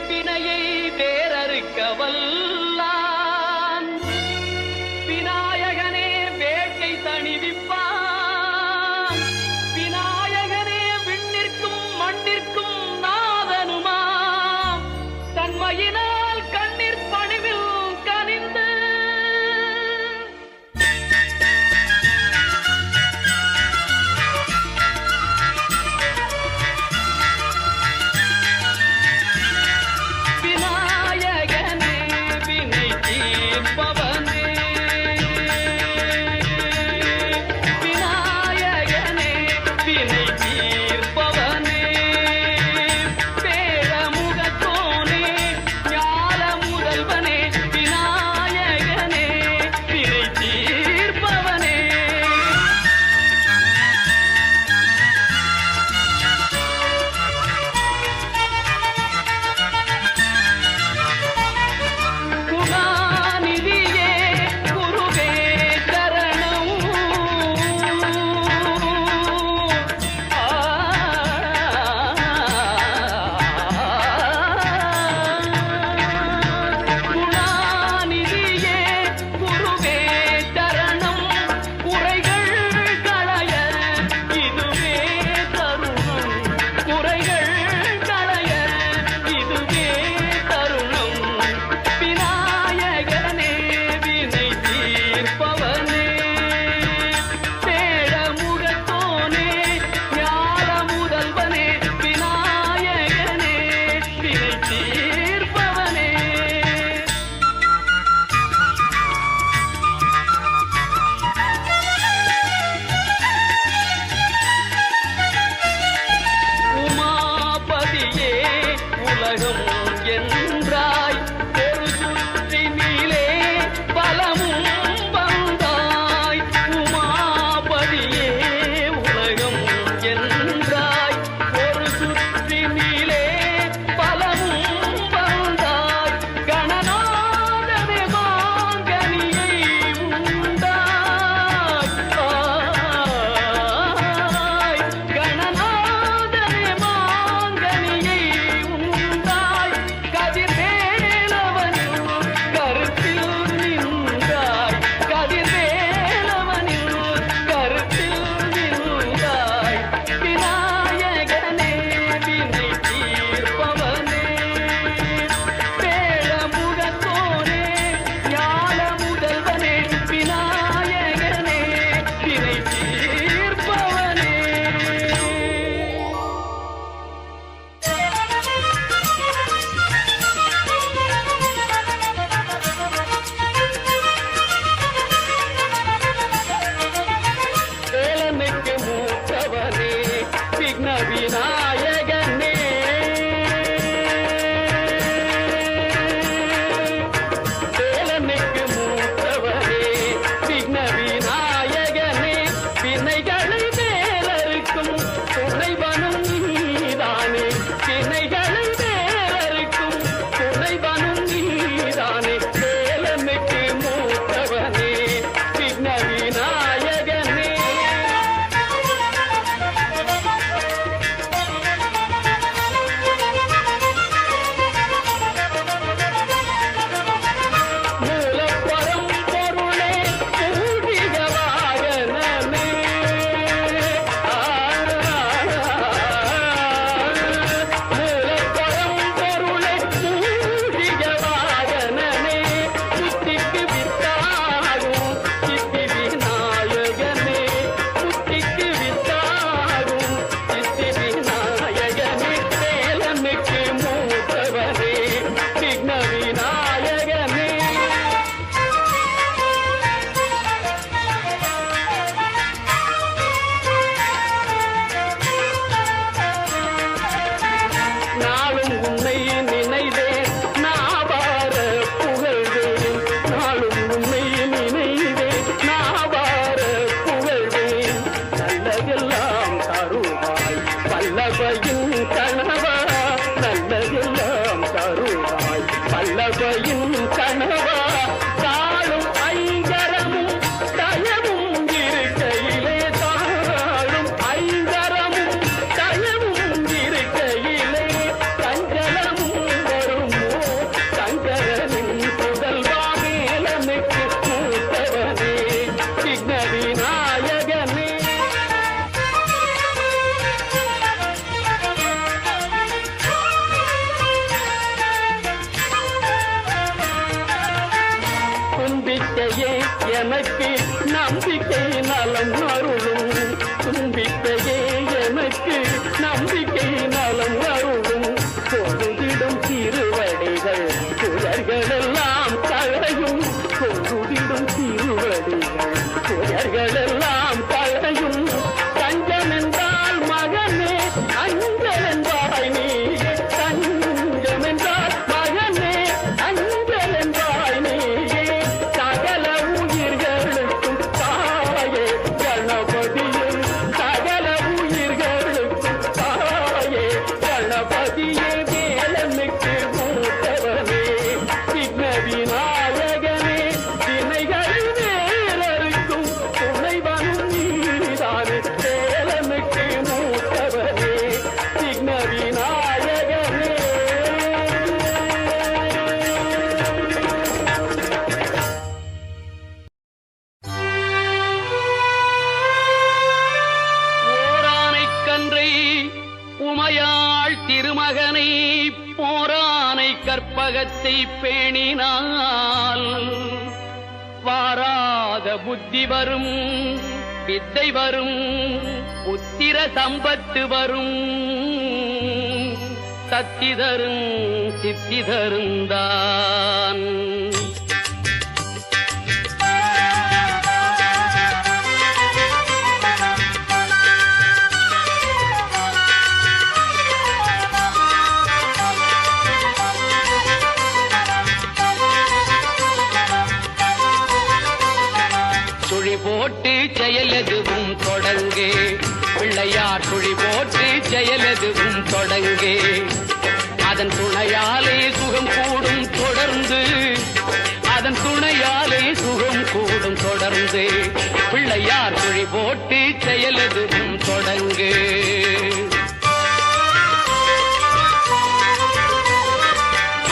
வினையை வேறறுக்க வல்லான் விநாயகனே வேட்டை தணிவிப்பான் விநாயகனே விண்ணிற்கும் மண்ணிற்கும் நாதனுமாம் தன்மையினால் கண்ணீர் பணிவில் கனிந்து என்றாய் ஒரு சுற்றினிலே பலமும் வந்தாய் உமாபதியே உலகம் என்றாய் ஒரு சுற்றினிலே பலமும் வந்தாய் கணநாதனே மாங்கனியை உண்டாய் கணநாதனே மாங்கனியை விநாயகனே வேலனுக்கு மூத்தவனே விக்ன விநாயகனே வினைகளை வேலறுக்கும் துணைவனும் நீதானே வினைகளை வேலறுக்கும் துணைவனும் நீதானே வேலனுக்கு மூத்தவனே விக்ன விநாயகனே பல்லவையின் கனவா தாழும் ஐங்கரமும் தயவும் இருக்கையிலே தாழும் ஐங்கரமும் தயவும் இருக்கையிலே கஞ்சலமும் ஒரு எனக்கு நம்பிக்கை நலம் அருளும் தும்பிக்கையே எனக்கு நம்பிக்கை நலம் அருளும் பொழுதிடும் திருவடிகள் புயர்களெல்லாம் களையும் பொழுதிடும் திருவடிகள் புயர்களெல்லாம் களையும் தஞ்சம் என்றால் மகனே அஞ்சல் என்றாய் நீ தஞ்சம் என்றால் மகனே அஞ்சல் என்றாய் நீயே சகல உயிர்களுக்கும் தாயே கணபதியே சகல உயிர்களுக்கும் தாயே கணபதியே வேலனுக்கு மூத்தவனே விக்ன விநாயகனே திணைகள் வேலருக்கும் துணைவனும் நீதானே வேலனுக்கு மூத்தவனே விக்ன விநாயகனே. ஓரானைக் கன்றை உமையாள் திருமகனை போரானை கற்பகத்தை பேணினால் வாராத புத்தி வரும் வித்தை வரும் புத்திர சம்பத்து வரும் சக்தி தரும் சித்தி தருந்தான். சுழி போட்டு செயலெதுவும் தொடங்கே பிள்ளையார் சுழி போட்டு செயலெதுவும் தொடங்கே அதன் துணையாலே சுகம் கூடும் தொடர்ந்து அதன் துணையாலே சுகம் கூடும் தொடர்ந்து பிள்ளையார் சுழி போட்டு செயலெதுவும் தொடங்கு.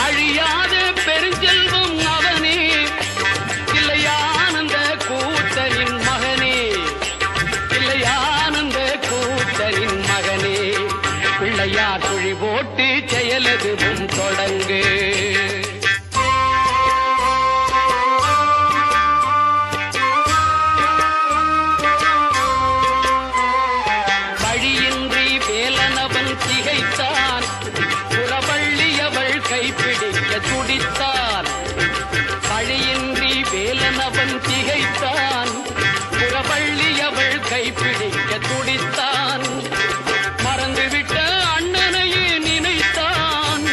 அழியாத பெருஞ்செல்வம் அவனே இல்லையானந்த கூத்தனின் மகனே இல்லையானந்த கூத்தனின் மகனே பிள்ளையார் சுழி போட்டு செயலதுவும் தொடங்கு. வழியின்றி வேலனவன் திகைத்தான் புறவள்ளியவள் கைப்பிடிக்க துடித்தான். வழியின்றி வேலனவன் திகைத்தான் புறவள்ளியவள் கைப்பிடிக்க துடித்தான். மறந்துவிட்ட அண்ணனையே நினைத்தான்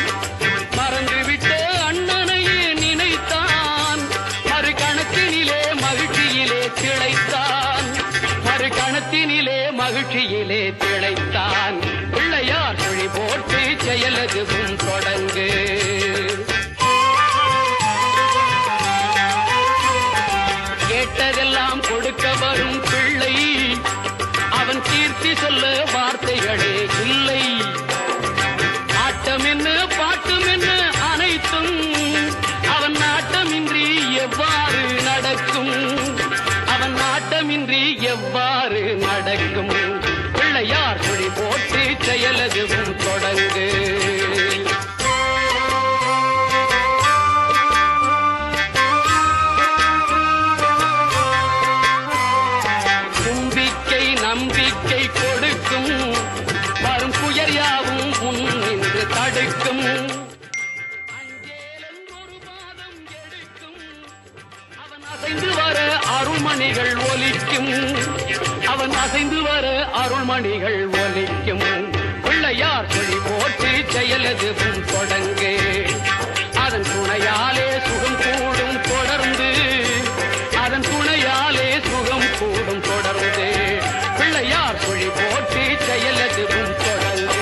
மறந்துவிட்ட அண்ணனையே நினைத்தான். மறுகணத்தினிலே மகிழ்ச்சியிலே திளைத்தான் மறுகணத்தினிலே மகிழ்ச்சியிலே திளைத்தான். பிள்ளையார் சுழி போட்டு செயலதுவும் தொடங்கு. கேட்டதெல்லாம் கொடுக்க வரும் பிள்ளை அவன் கீர்த்தி சொல்ல வார்த்தைகளே இல்லை. ஆட்டம் என்ன பாட்டம் என்ன அனைத்தும் அவன் நாட்டமின்றி எவ்வாறு நடக்கும் அவன் நாட்டமின்றி எவ்வாறு நடக்கும். பிள்ளையார் சுழி போட்டு செயலதுவும் தொடங்கு. தும்பிக்கை நம்பிக்கை கொடுக்கும் வரும் புயர் யாவும் முன் நின்று தடுக்கும். அஞ்சேலன் ஒரு பாதம் எடுக்கும் அவன் அசைந்து வர அருள்மணிகள் ஒலிக்கும் அவன் அசைந்து வர அருள்மணிகள் ஒலிக்கும். பிள்ளையார் சுழி போட்டு செயலதுவும் தொடங்கு. அதன் துணையாலே சுகம் கூடும் தொடர்ந்து அதன் துணையாலே சுகம் கூடும் தொடர்ந்து பிள்ளையார் சுழி போட்டு செயலதுவும் தொடங்கு.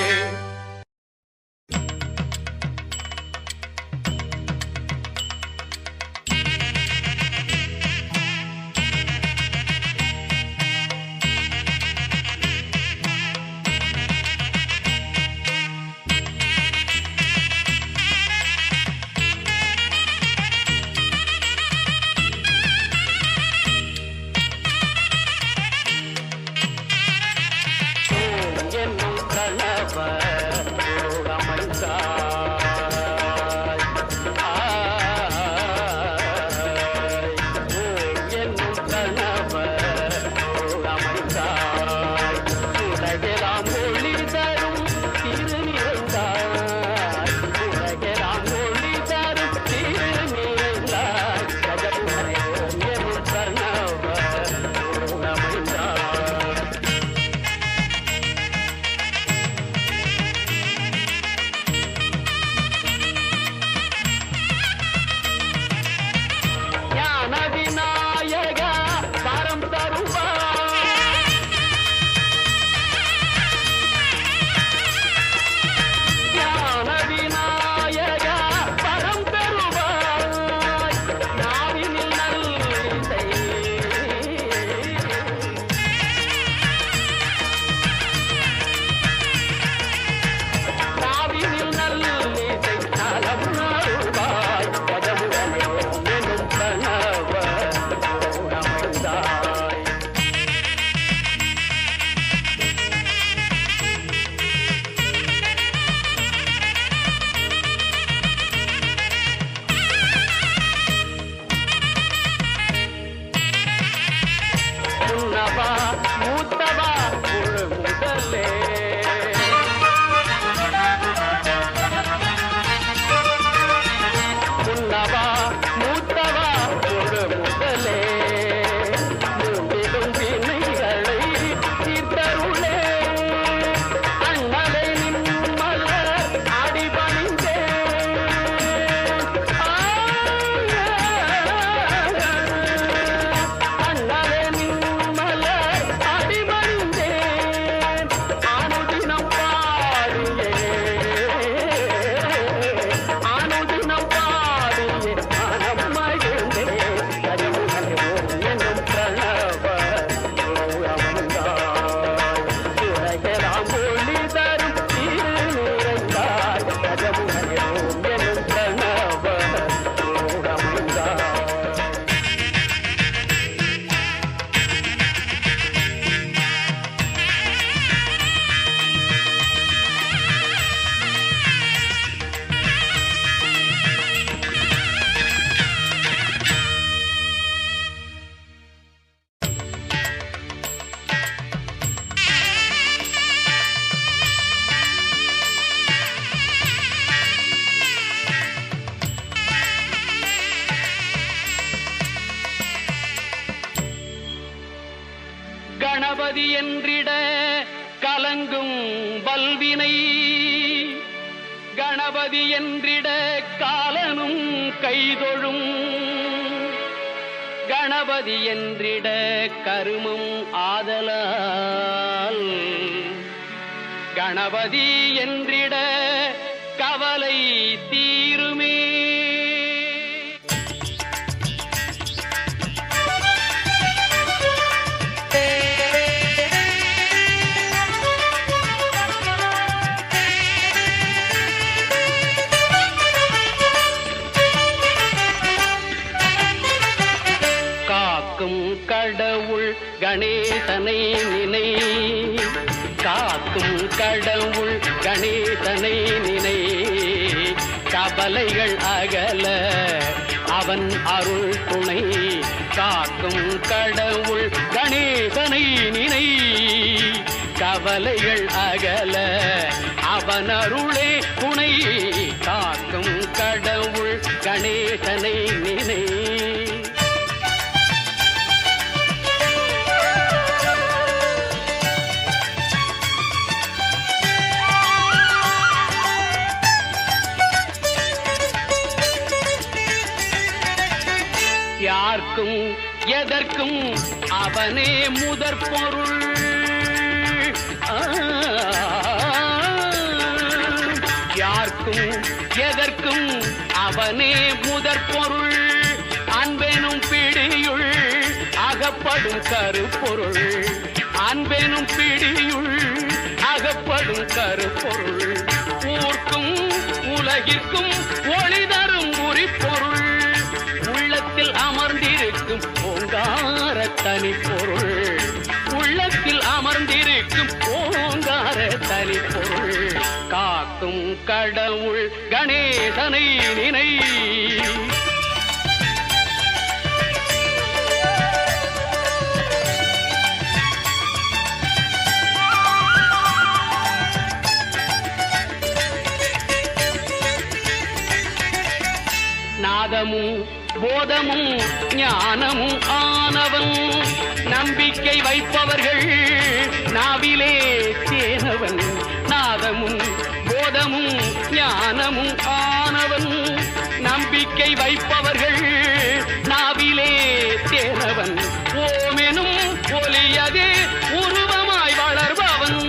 என்னும் கணபதி என்றிட கலங்கும் வல்வினை, கணபதி என்றிட காலனும் கைதொழும், கணபதி என்றிட கருமம் ஆதலால், கணபதி என்றிட கவலை தீருமே. கடவுள் கணேசனை நினை, காக்கும் கடவுள் கணேசனை நினை, கவலைகள் அகல அவன் அருள் துணை, காக்கும் கடவுள் கணேசனை நினை, கவலைகள் அகல அவன் அருளே துணை, காக்கும் கடவுள் கணேசனை நினை. யார்க்கும் எதற்கும் அவனே முதற் பொருள், யார்க்கும் எதற்கும் அவனே முதற் பொருள், அன்பெனும் பிடியுள் அகப்படும் கருப்பொருள், அன்பெனும் பிடியுள் அகப்படும் கருப்பொருள், ஊர்க்கும் உலகிற்கும் ஒளி தரும் குறிப்பொருள், உள்ளத்தில் அமர்ந்திருக்கும் ஓங்கார தனிப்பொருள், உள்ளத்தில் அமர்ந்திருக்கும் ஓங்கார தனிப்பொருள், காக்கும் கடவுள் கணேசனை நினை. நாதமும் போதமும் ஞானமும் ஆனவன், நம்பிக்கை வைப்பவர்கள் நாவிலே தேனவன், நாதமும் போதமும் ஞானமும் ஆனவன், நம்பிக்கை வைப்பவர்கள் நாவிலே தேனவன், ஓமெனும் ஒலியதே உருவமாய் வளர்பவன்,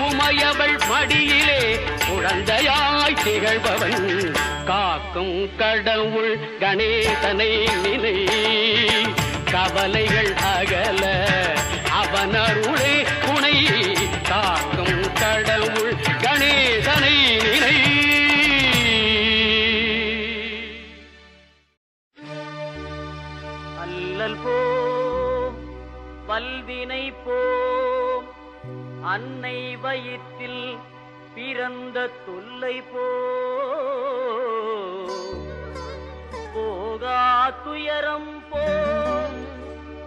உமையவள் மடியிலே குழந்தையாய் திகழ்பவன், காக்கும் கடவுள் கணேசனை நினை, கவலைகள் அகல அவன் அருளே துணை, காக்கும் கடவுள் கணேசனை நினை. அல்லல் போம் வல்வினை போம், அன்னை வயிற்றில் பிறந்த தொல்லை போகா துயரம் போம்,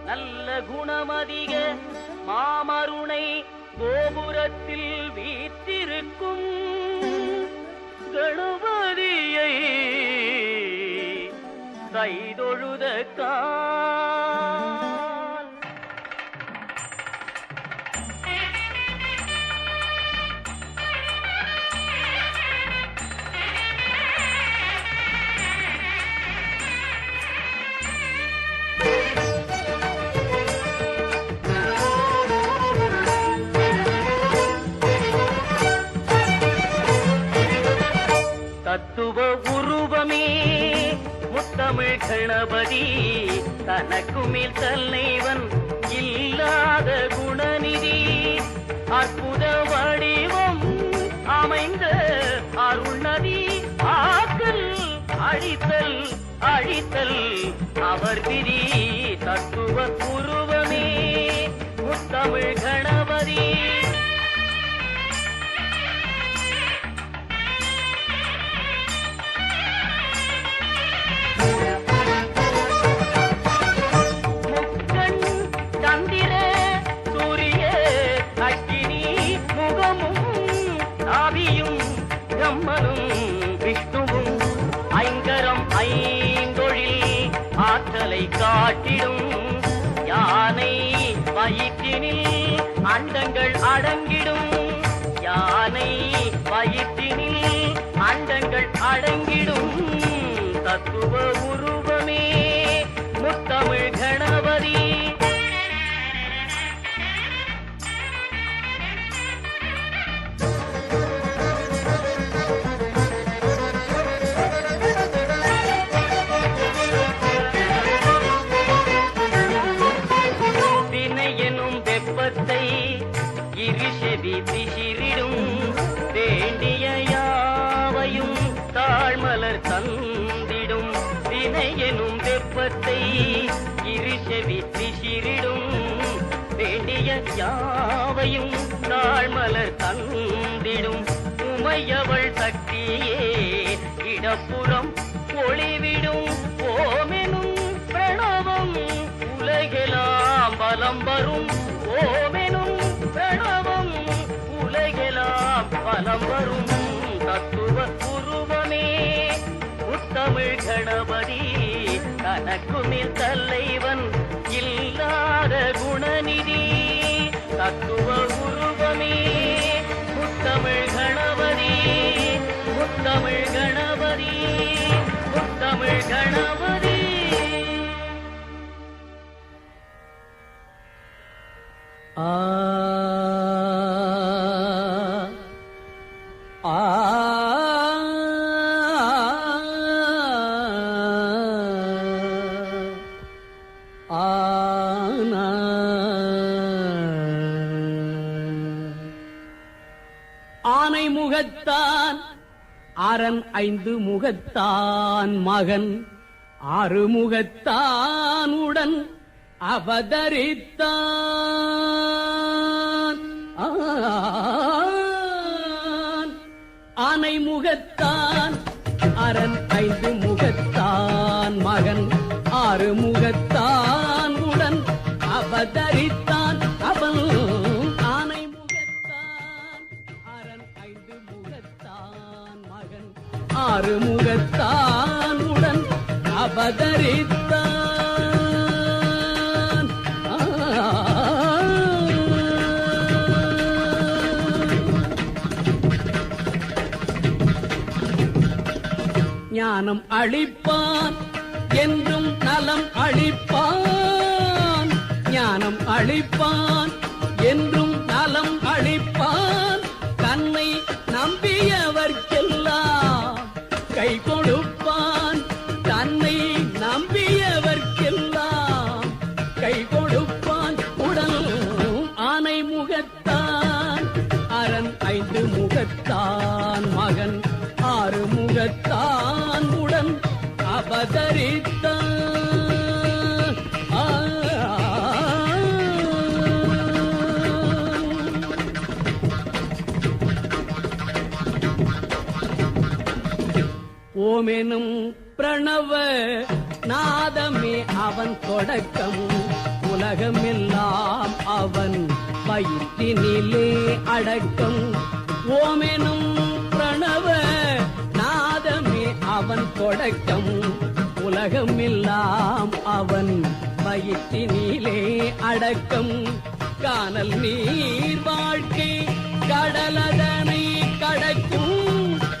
நல்ல குணமதிக மாமருணை கோபுரத்தில் வீற்றிருக்கும் கணபதியை கைதொழுத தத்துவ உருவமே முத்தமிழ் கணபதி, தனக்குமேல் தலைவன் இல்லாத குணநிதி, அற்புத வடிவம் அமைந்த அருள்நதி, ஆக்கல் அழித்தல் அழித்தல் அவர் விதி, தத்துவ உருவமே முத்தமிழ் கணபதி. விஷ்ணுவும் ஐங்கரம் ஐந்தொழில் ஆற்றலை காட்டிடும் யானை வயிற்றில் வயிற்றினில் அண்டங்கள் அடங்கிடும். யானை வயிற்றினில் அண்டங்கள் அடங்கிடும். தத்துவ உருவமே முத்தமிழ் கணபதி. இருஷெவி திசிரிடும். வேண்டிய யாவையும் தாழ்மலர் தந்திடும். வினை எனும் வெப்பத்தை இருஷெவி திசிரிடும். வேண்டிய யாவையும் தாழ்மலர் தந்திடும். உமையவள் சக்தியே இடப்புறம் ஒளிவிடும். ஓமெனும் பிரணவம் உலகெல்லாம் பலம் வரும். ஓமெனும் பிரணவம் உலகெல்லாம் பலம் வரும். தத்துவ உருவமே முத்தமிழ் கணபதி. கணக்குமில் தலைவன் இல்லாத குணநிதி. தத்துவ உருவமே முத்தமிழ் கணபதி. முத்தமிழ் கணபதி. முத்தமிழ் கணபதி. ஆனை முகத்தான் அரண் ஐந்து முகத்தான் மகன் ஆறு முகத்தான் உடன் அவதரித்தான். ஆனை முகத்தான் அரண் ஐந்து முகத்தான் மகன் ஆறு முகத்தான் உடன் அவதரித்தான். அவன் ஆனை முகத்தான் அரண் ஐந்து முகத்தான் மகன் ஆறு முகத்தான் உடன் அவதரித்தான். ஞானம் அளிப்பான் என்றும் நலம் அளிப்பான். ஞானம் அளிப்பான் என்றும் நலம் அளிப்பான். தன்னை நம்பியவர்க்கெல்லாம் கை கொடுப்பான். தன்னை நம்பியவர்க்கெல்லாம் கை கொடுப்பான். உடல் ஆனை முகத்தான் அரண் ஐந்து முகத்தான் மகன் ஆறு முகத்தான் உடன் அவதரித்தான். ஓமெனும் பிரணவ நாதமே அவன் தொடக்கம். உலகமெல்லாம் அவன் வயிற்றினிலே அடக்கம். ஓமெனும் பிரணவ நாதமே அவன் தொடக்கம். உலகமெல்லாம் அவன் வயிற்றினிலே அடக்கம். கானல் நீர் வாழ்க்கை கடலதனை கடக்கும்.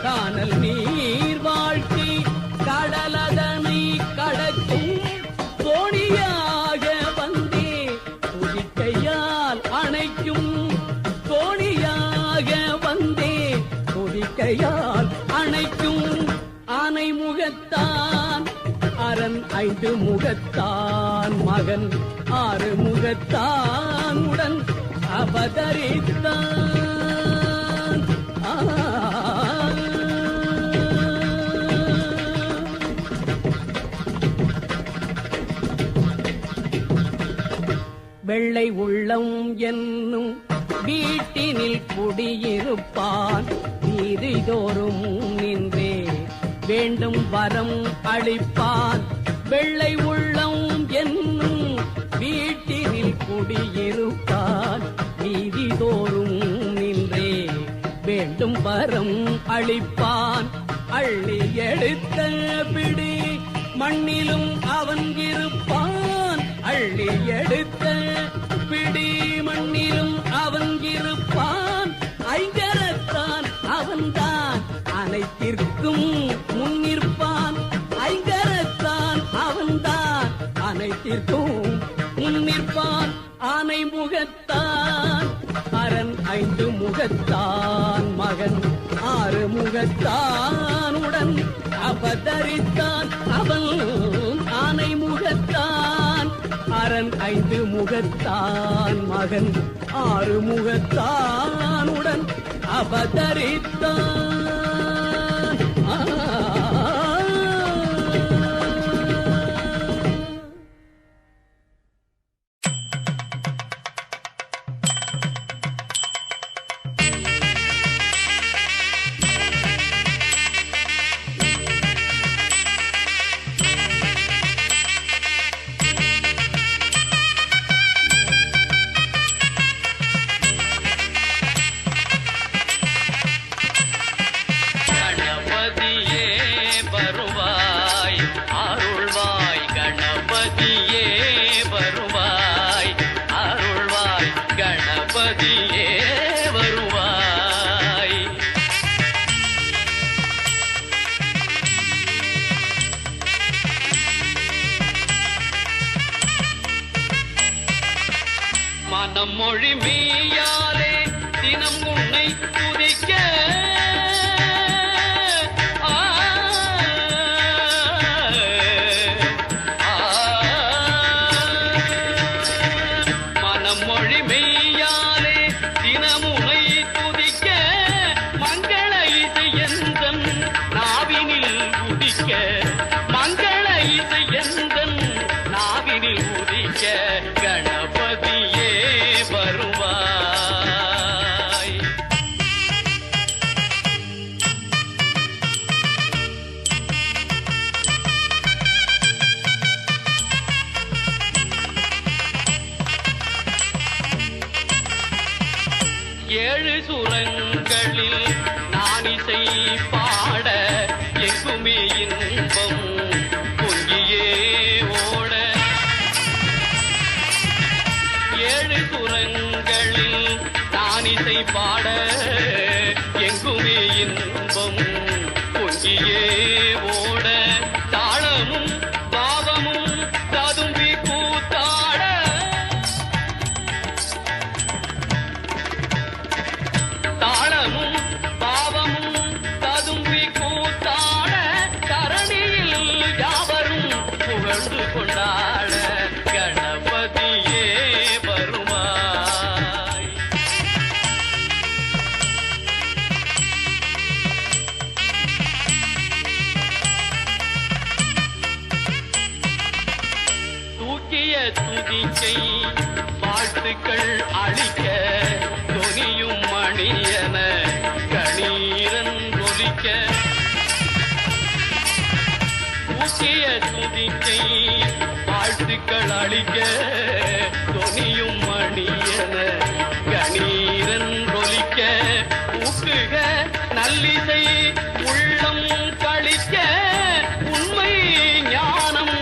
கானல் நீர் வாழ்க்கை கடலதனை கடக்கும். தோணியாக வந்தே துதிக்கையால் அணைக்கும். தோணியாக வந்தே துதிக்கையால் அணைக்கும். ஆனை முகத்தான் அரண் ஐந்து முகத்தான் மகன் ஆறு முகத்தான் உடன் அவதரித்தான். வெள்ளை உள்ளம் என்னும் வீட்டினில் குடியிருப்பான். நீதிதோறும் நின்றே வேண்டும் வரம் அளிப்பான். வெள்ளை உள்ளம் என்னும் வீட்டினில் குடியிருப்பான். நீதிதோறும் நின்றே வேண்டும் வரம் அளிப்பான். அள்ளி எடுத்த பிடி மண்ணிலும் அவன் இருப்பான். அள்ளி எடுத்த பிடி மண்ணிலும் அவன் இருப்பான், ஐங்கரத்தான் அவன்தான் அனைத்திற்கும் முன்னிற்பான். ஐங்கரத்தான் அவன்தான் அனைத்திற்கும் முன்னிற்பான். ஆனை முகத்தான் அரண், ஐந்து முகத்தான் மகன், ஆறு முகத்தான் உடன் அவதரித்தான் அவன். ஆனை முகத்தான் அரண், ஐந்து முகத்தான் மகன், ஆறு முகத்தான் உடன் அவதரித்தான். மனம் மொழி மெய்யாலே தினம் உன்னை துதிக்க, மனம் மொழி மெய்யாலே தினம் உன்னை துதிக்க, மங்கள இசை எந்தன் நாவினில் உதிக்க, மங்கள இசை எந்தன் நாவினில் உதிக்க, கணபதியே வருவாய். ஏழு சுரங்களில் நான் இசை பாட, எங்குமே இன்பம் பொங்கியே ஓட. ஏழு சுரங்களில் நான் இசை பாட, எங்குமே இன்பம் பொங்கியே ஓட. தாளமும் பாவமும் ததும்பி கூத்தாட, தாளமும் பாவமும் ததும்பி கூத்தாட, தரணியில் யாவரும் புகழ்ந்து கொண்டாட, கணபதியே வருவாய். தூக்கிய துதிக்கை வாழ்த்துக்கள் அளிக்க, தொனியும் மணியன கணீரன் ஒலிக்க. தூக்கிய துதிக்கை வாழ்த்துக்கள் அளிக்க, தொனியும் மணியன கணீரன் ஒலிக்க. ஊக்குக நல்லிசை உள்ளம் கழிக்க, உண்மை ஞானம்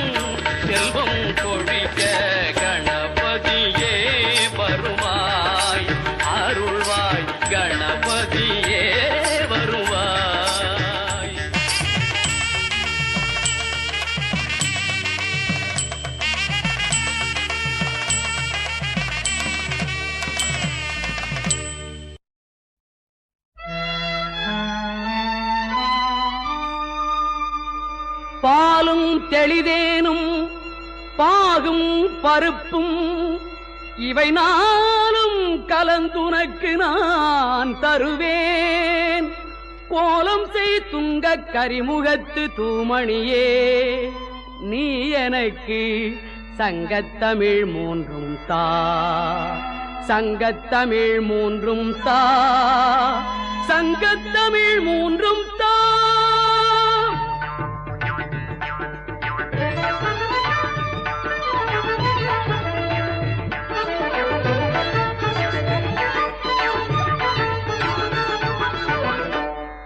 செல்வம் கொழிக்க, கணபதியே வருவாய், அருள்வாய், கணபதியே வருவாய். பாலும் தெளிதேனும் பாகும் பருப்பும் இவை நாளும் கலந்துனக்கு நான் தருவேன். கோலம் செய் துங்க கரிமுகத்து தூமணியே, நீ எனக்கு சங்கத்தமிழ் மூன்றும் தா, சங்கத்தமிழ் மூன்றும் தா, சங்கத்தமிழ் மூன்றும் தா.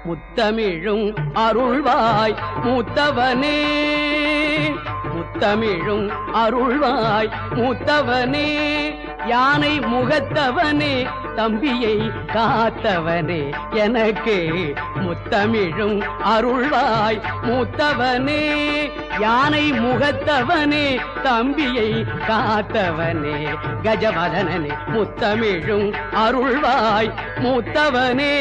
முத்தமிழும் அருள்வாய் மூத்தவனே, முத்தமிழும் அருள்வாய் மூத்தவனே, யானை முகத்தவனே தம்பியை காத்தவனே எனக்கு முத்தமிழும் அருள்வாய் மூத்தவனே. யானை முகத்தவனே தம்பியை காத்தவனே கஜவதனனே முத்தமிழும் அருள்வாய் மூத்தவனே.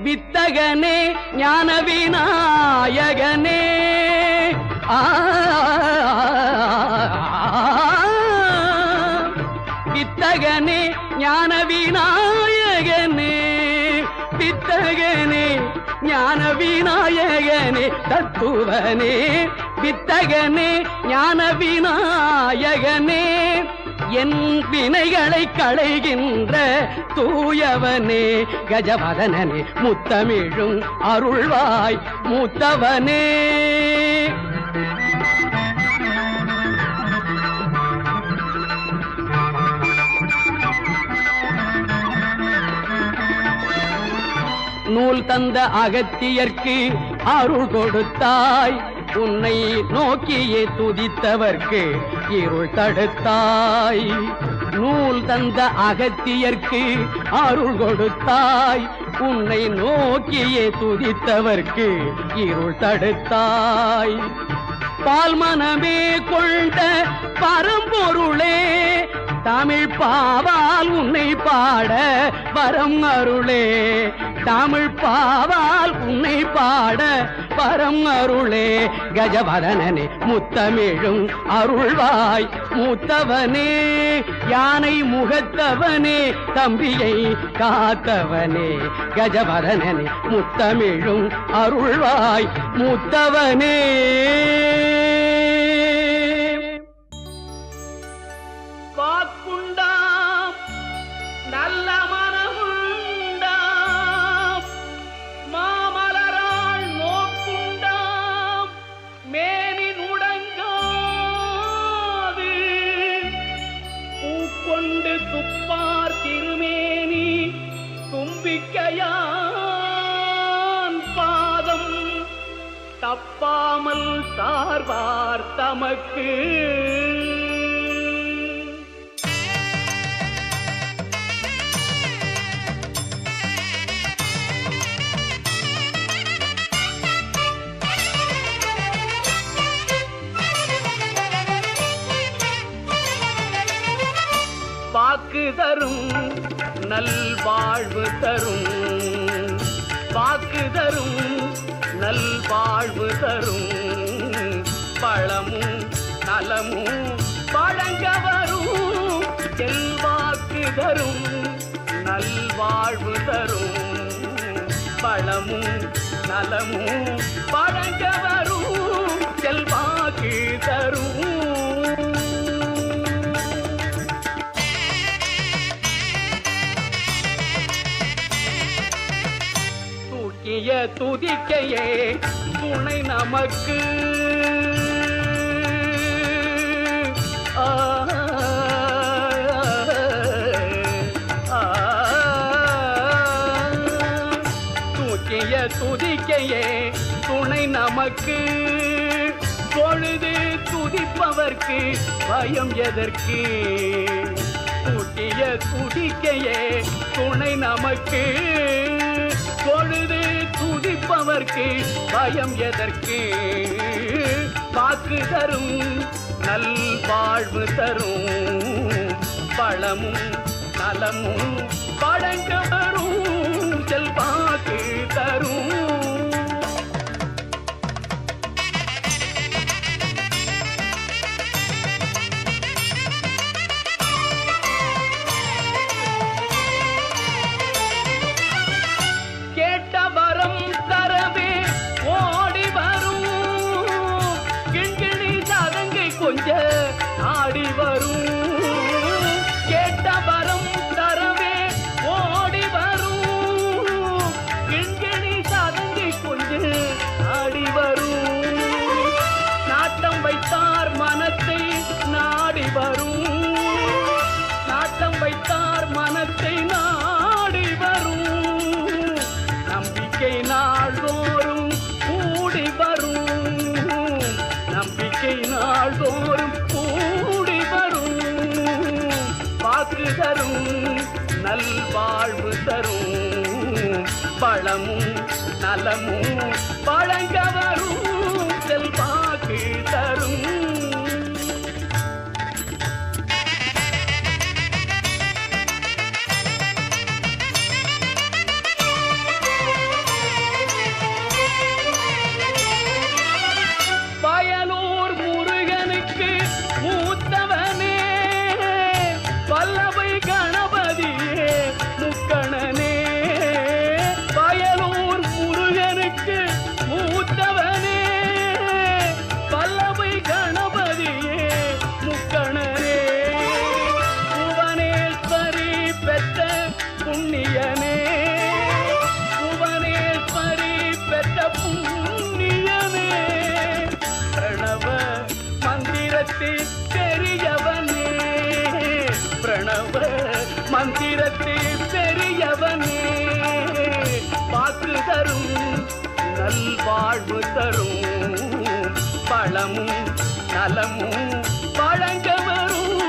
வித்தகனே ஞான விநாயகனே வித்தகனே ஞான விநாயகனே வித்தகனே ஞான விநாயகனே தத்துவனே வித்தகனே ஞான விநாயகனே என் வினைகளை களைகின்ற தூயவனே கஜவதனனே முத்தமிழும் அருள்வாய் மூத்தவனே. நூல் தந்த அகத்தியர்க்கு அருள் கொடுத்தாய் உன்னை நோக்கியே துதித்தவர்க்கு இருள் தடுத்தாய். நூல் தந்த அகத்தியர்க்கு அருள் கொடுத்தாய் உன்னை நோக்கியே துதித்தவர்க்கு இருள் தடுத்தாய். பால் மனமே கொண்ட பரம்பொருளே தமிழ் பாவால் உன்னை பாட வரம் அருளே. தமிழ் பாவால் உன்னை பாட வரம் அருளே கஜவதனனே முத்தமிழும் அருள்வாய் மூத்தவனே. யானை முகத்தவனே தம்பியை காத்தவனே கஜவதனனே முத்தமிழும் அருள்வாய் மூத்தவனே. வாக்குண்டாம் நல்ல மனமுண்டாம் மாமலரால் நோக்குண்டாம் மேனி நுடங்காது பூக்கொண்டு துப்பார் திருமேனி தும்பிக்கையான் பாதம் தப்பாமல் சார்வார் தமக்கு. வாக்கு தரும் நல்வாழ்வு தரும் வாக்கு தரும் நல்வாழ்வு தரும் பழமும் நலமும் வழங்க வரும் செல்வாக்கு தரும் நல்வாழ்வு தரும் பழமும் நலமும் வழங்க வரும் செல்வாக்கு தரும். துதிக்கையே துணை நமக்கு தூக்கிய துதிக்கையே துணை நமக்கு. பொழுது துதிப்பவர்க்கு பயம் எதற்கு. தூக்கிய துதிக்கையே துணை நமக்கு. பொழுது துதிப்பவர்க்கு பயம் எதற்கு. வாக்கு தரும் நல்வாழ்வு தரும் பழமும் நலமும் வழங்க வரும் செல்வாக்கு தரும். கொஞ்ச ஆடி வரும் கேட்ட வரம் தரவே ஓடி வரும் தரும் நல்வாழ்வு தரும் பழமும் நலமும் வழங்க வரும் செல்வாக்கு தரும். பயனூர் முருகனுக்கு மூத்தவனே பல்லவை கணபதியே முக்கணனே. பயனூர் முருகனுக்கு மூத்தவனே பல்லவை கணபதியே முக்கணனே. புவனேஸ்வரி பெற்ற புண்ணியனே புவனேஸ்வரி பெற்ற புண்ணியனே. பிரணவ மந்திரத்தில் பெரியவனே பிரணவ மந்திரத்தில் பெரியவனே. வாக்கு தரும் நல்வாழ்வு தரும் பழமும் நலமும் வழங்க வரும்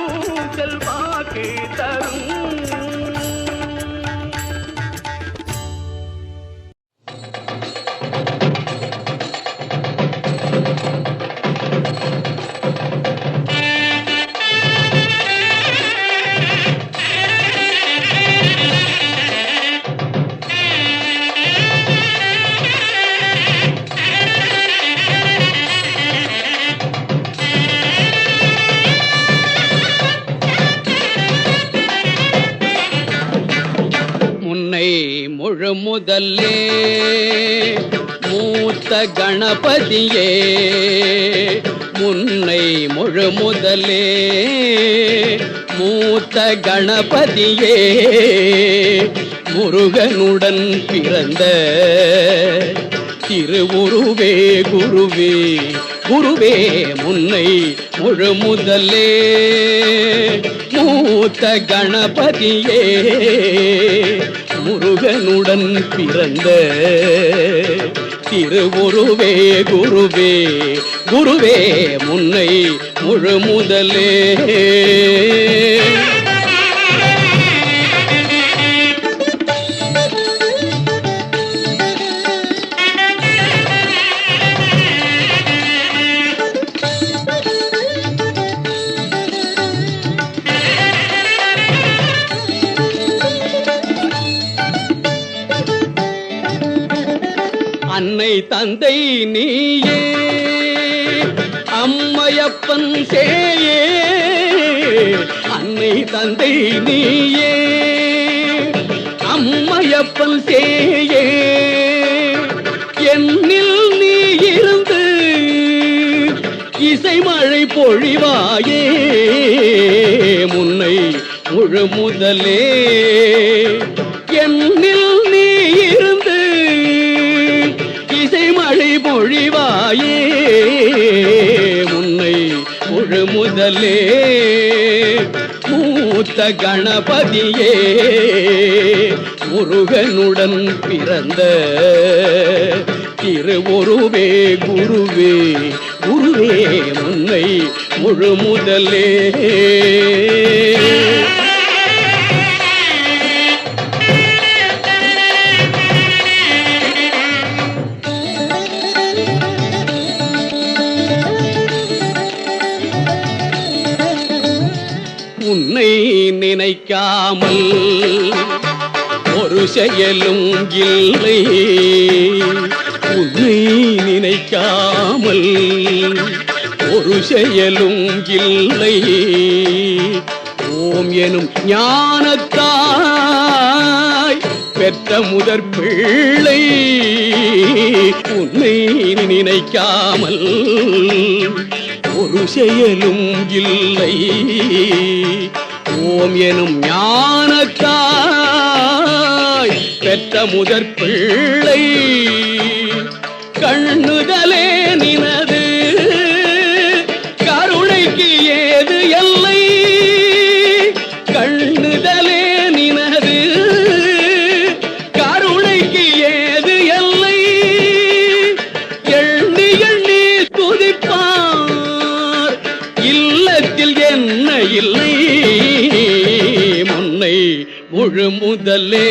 செல்வாக்கு தரும். முழு முதல்லே மூத்த கணபதியே முன்னை முழு முதலே மூத்த கணபதியே முருகனுடன் பிறந்த திருவுருவே குருவே குருவே முன்னை முழு முதலே மூத்த கணபதியே முருகனுடன் பிறந்த திருவுருவே குருவே குருவே முன்னை முழு முதலே. அன்னை தந்தை நீயே அம்மையப்பன் சேயே அன்னை தந்தை நீயே அம்மையப்பன் சேயே என்னில் நீ இருந்து இசை மழை பொழிவாயே முன்னை முழு முதலே என்னில் நீ இருந்து இசை மழை பொழிவாயே முன்னை முழு முதலே மூத்த கணபதியே முருகனுடன் பிறந்த திருவுருவே குருவே குருவே முன்னை முழு முதலே. உன்னை நினைக்காமல் ஒரு செயலும் இல்லை உன்னை நினைக்காமல் ஒரு செயலும் இல்லை ஓம் எனும் ஞானத்தாய் பெற்ற முதற் பிள்ளை உன்னை நினைக்காமல் ஒரு செயலும் இல்லை ஓம் எனும் ஞானத்தாய் பெற்ற முதற் பிள்ளை கண்ணுதலே நினது கருணைக்கு ஏது எல்லை கண்ணுதலே நினது கருணைக்கு ஏது எல்லை எண்ணி எண்ணி துதிப்பார் இல்லத்தில் என்ன இல்லை முன்னை முழு முதலே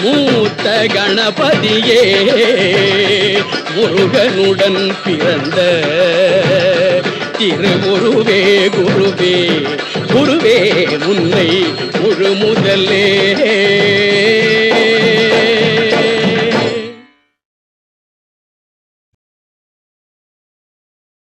மூத்த கணபதியே முருகனுடன் பிறந்த திருகுருவே குருவே குருவே முன்னை முழு முதலே